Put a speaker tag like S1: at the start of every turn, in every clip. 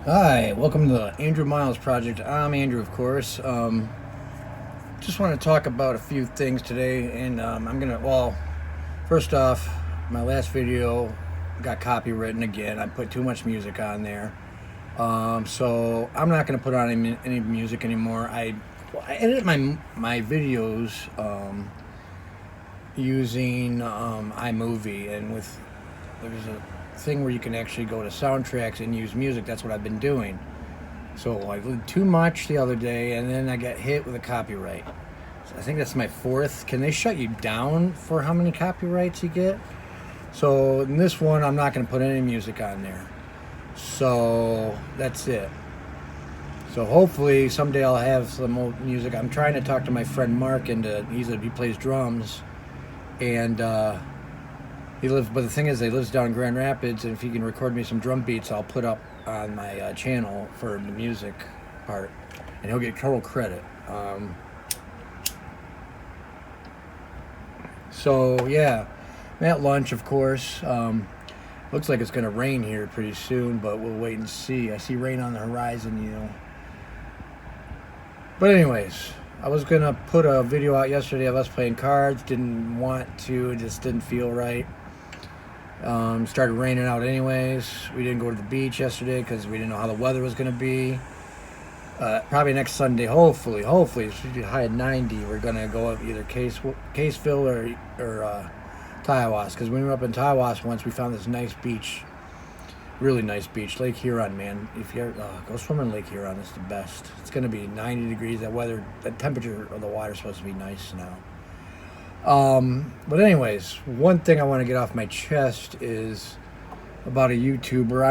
S1: Hi, welcome to the Andrew Miles Project. I'm Andrew, of course. Just want to talk about a few things today, and first off, my last video got copywritten again. I put too much music on there, so I'm not going to put on any music anymore. I edit my videos using iMovie, and there's a thing where you can actually go to soundtracks and use music. That's what I've been doing. So I did too much the other day, and then I got hit with a copyright. So I think that's my fourth. Can they shut you down for how many copyrights you get? So in this one, I'm not going to put any music on there. So that's it. So hopefully someday I'll have some old music. I'm trying to talk to my friend Mark, and he plays drums, and but the thing is, he lives down in Grand Rapids, and if he can record me some drum beats, I'll put up on my channel for the music part, and he'll get total credit. So yeah, I'm at lunch, of course. Looks like it's gonna rain here pretty soon, but we'll wait and see. I see rain on the horizon, But anyways, I was gonna put a video out yesterday of us playing cards. Didn't want to. It just didn't feel right. Started raining out anyways. We didn't go to the beach yesterday because we didn't know how the weather was going to be. Probably next Sunday, hopefully, it should be high at 90. We're going to go up either Caseville or Tawas, because when we were up in Tawas once, we found this nice beach, really nice beach, Lake Huron, man. If you go swim in Lake Huron, it's the best. It's going to be 90 degrees. The temperature of the water is supposed to be nice now. But anyways, one thing I want to get off my chest is about a YouTuber. I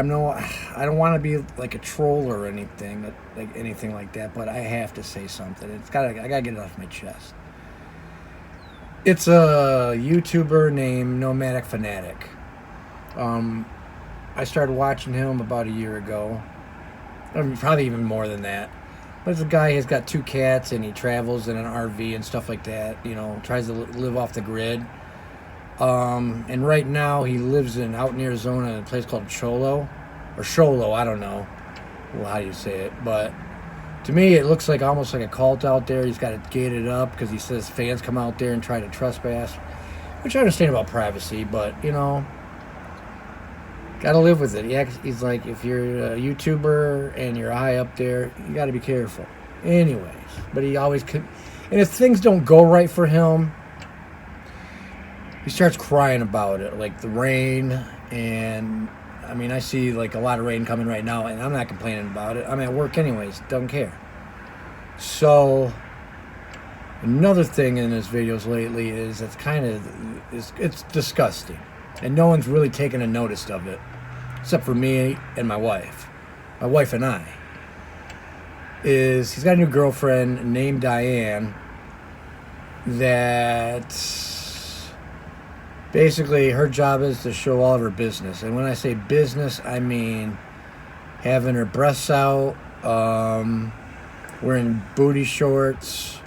S1: don't want to be like a troll or anything like that, but I have to say something. I gotta get it off my chest. It's a YouTuber named Nomadic Fanatic. I started watching him about a year ago. Probably even more than that. But it's a guy who's got 2 cats, and he travels in an RV and stuff like that, tries to live off the grid. And right now he lives out in Arizona in a place called Cholo, I don't know how you say it. But to me, it looks like almost like a cult out there. He's got it gated up because he says fans come out there and try to trespass, which I understand about privacy, but, gotta live with it. He's like, if you're a YouTuber and you're high up there, you gotta be careful. Anyways, but he always could. And if things don't go right for him, he starts crying about it, like the rain. And I see like a lot of rain coming right now, and I'm not complaining about it. I'm at work anyways, don't care. So another thing in his videos lately is it's disgusting. And no one's really taken a notice of it, except for me and my wife. My wife and I. He's got a new girlfriend named Diane that basically her job is to show all of her business. And when I say business, I mean having her breasts out, wearing booty shorts.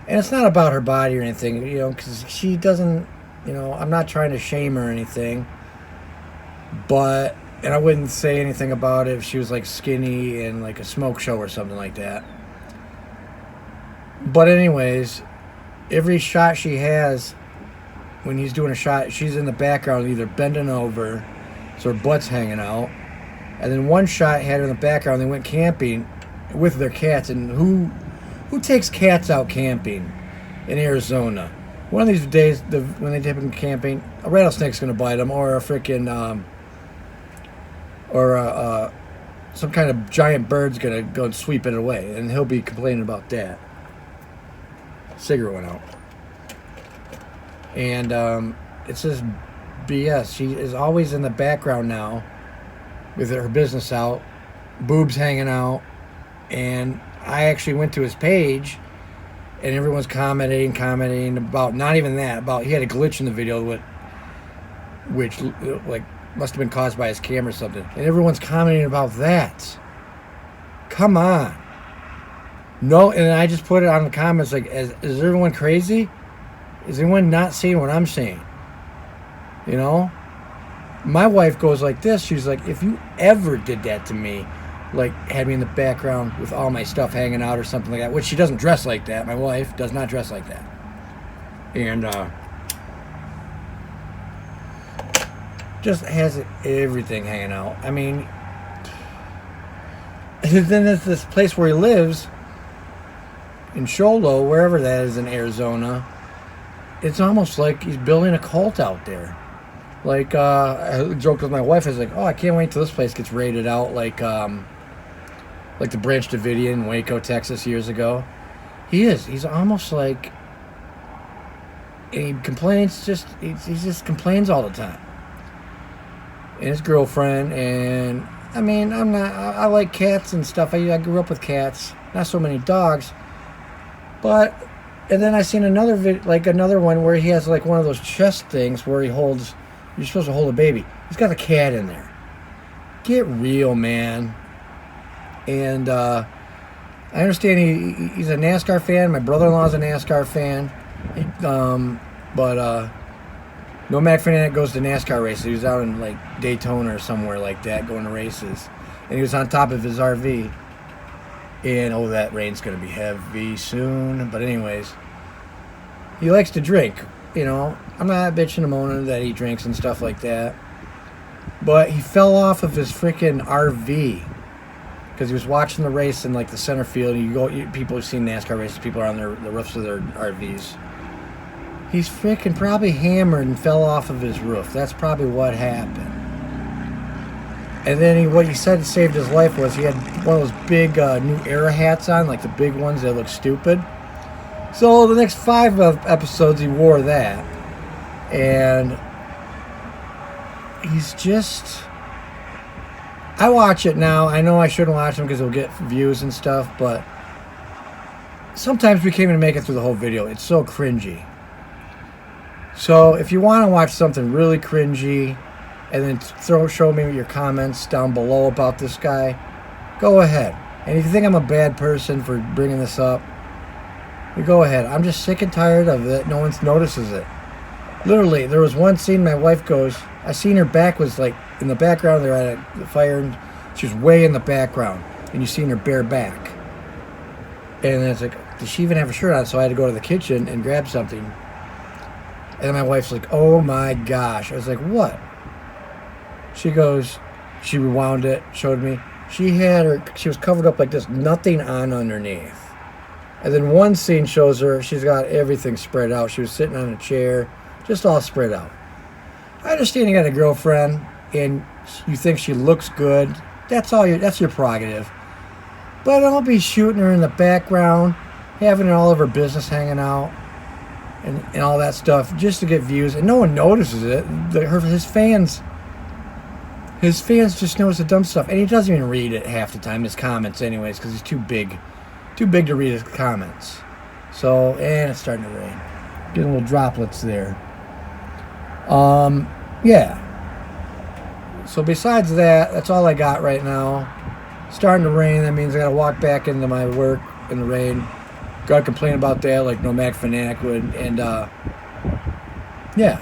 S1: And it's not about her body or anything, because she doesn't. I'm not trying to shame her or anything, and I wouldn't say anything about it if she was like skinny and like a smoke show or something like that. But anyways, every shot she has, when he's doing a shot, she's in the background either bending over, so her butt's hanging out. And then one shot had her in the background, they went camping with their cats. And who takes cats out camping in Arizona? One of these days, when they dip in camping, a rattlesnake's going to bite them, or a freaking, some kind of giant bird's going to go and sweep it away, and he'll be complaining about that. Cigarette went out. And it's just BS. She is always in the background now, with her business out, boobs hanging out, and I actually went to his page, and everyone's commenting about, not even that, about he had a glitch in the video which like must have been caused by his camera or something. And everyone's commenting about that. Come on. No, and I just put it on the comments like, is everyone crazy? Is anyone not seeing what I'm seeing? My wife goes like this. She's like, if you ever did that to me, like had me in the background with all my stuff hanging out or something like that, which she doesn't dress like that. My wife does not dress like that. And just has everything hanging out. I mean, then there's this place where he lives in Sholo, wherever that is in Arizona. It's almost like he's building a cult out there. Like, I joked with my wife, I was like, oh, I can't wait till this place gets raided out like the Branch Davidian in Waco, Texas years ago. He's almost like, and he complains he just complains all the time. And his girlfriend, and I mean, I like cats and stuff. I grew up with cats, not so many dogs. But, and then I seen another another one where he has like one of those chest things where you're supposed to hold a baby. He's got a cat in there. Get real, man. And I understand he's a NASCAR fan. My brother-in-law's a NASCAR fan. But Nomadic Fanatic goes to NASCAR races. He was out in like Daytona or somewhere like that going to races. And he was on top of his RV. And, oh, that rain's going to be heavy soon. But anyways, he likes to drink, you know. I'm not bitching and moaning that he drinks and stuff like that. But he fell off of his freaking RV. Because he was watching the race in, like, the center field. And people have seen NASCAR races. People are on the roofs of their RVs. He's freaking probably hammered and fell off of his roof. That's probably what happened. And then what he said saved his life was he had one of those big New Era hats on, like the big ones that look stupid. So the next 5 episodes he wore that. And he's just... I watch it now. I know I shouldn't watch him because it'll get views and stuff, but sometimes we can't even make it through the whole video. It's so cringy. So if you want to watch something really cringy, and then show me your comments down below about this guy, go ahead. And if you think I'm a bad person for bringing this up, you go ahead. I'm just sick and tired of it. No one notices it. Literally, there was one scene my wife goes, I seen her back was like in the background. They're at the fire, and she was way in the background, and you seen her bare back. And it's like, does she even have a shirt on? So I had to go to the kitchen and grab something. And then my wife's like, oh my gosh. I was like, what? She goes, she rewound it, showed me. She was covered up like this, nothing on underneath. And then one scene shows her, she's got everything spread out. She was sitting on a chair, just all spread out. I understand you got a girlfriend and you think she looks good. That's your prerogative. But don't be shooting her in the background, having all of her business hanging out and all that stuff just to get views. And no one notices it. His fans just notice the dumb stuff, and he doesn't even read it half the time, his comments anyways, because he's too big to read his comments. So, and it's starting to rain. Getting little droplets there. Yeah. So besides that, that's all I got right now. Starting to rain, that means I gotta walk back into my work in the rain. Gotta complain about that like Nomadic Fanatic would, and yeah.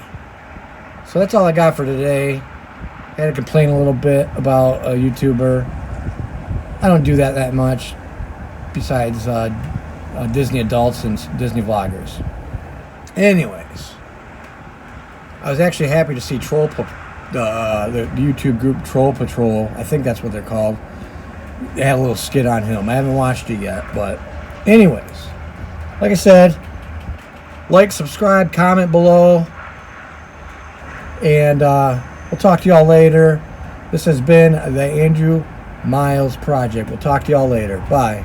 S1: So that's all I got for today. I had to complain a little bit about a YouTuber. I don't do that much, besides Disney adults and Disney vloggers. Anyways, I was actually happy to see the YouTube group Troll Patrol. I think that's what they're called. They had a little skit on him. I haven't watched it yet, but anyways, like I said, like, subscribe, comment below, and we'll talk to y'all later. This has been the Andrew Miles Project. We'll talk to y'all later. Bye.